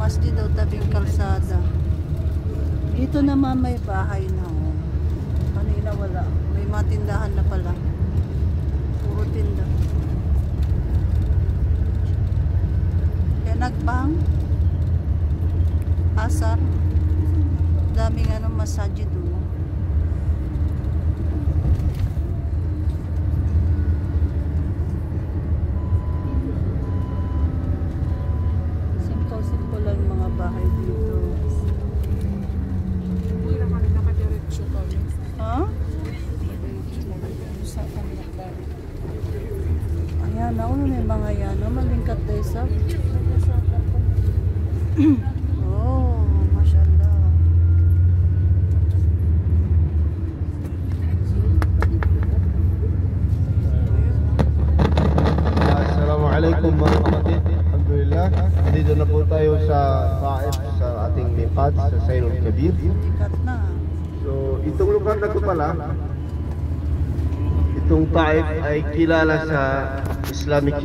masjid daw tabing kalsada. Dito naman may bahay na. Oh. Kanina wala. May matindahan na pala. Puro tinda. Kaya nagbang. Asar. Daming masjid doon. Simple lang mga bahay dito. Hindi na kami nakadiretso kami. Ha? Ayan, nauna may mga yan. Malingkat tayo sa. Oh, mashallah. Assalamualaikum mga kapatid. Alhamdulillah, dito na po tayo sa Taif, sa ating miqat sa Sayrul Kabir. Tikat na. So, itong lugar na to pala, itong Taif ay kilala sa Islamic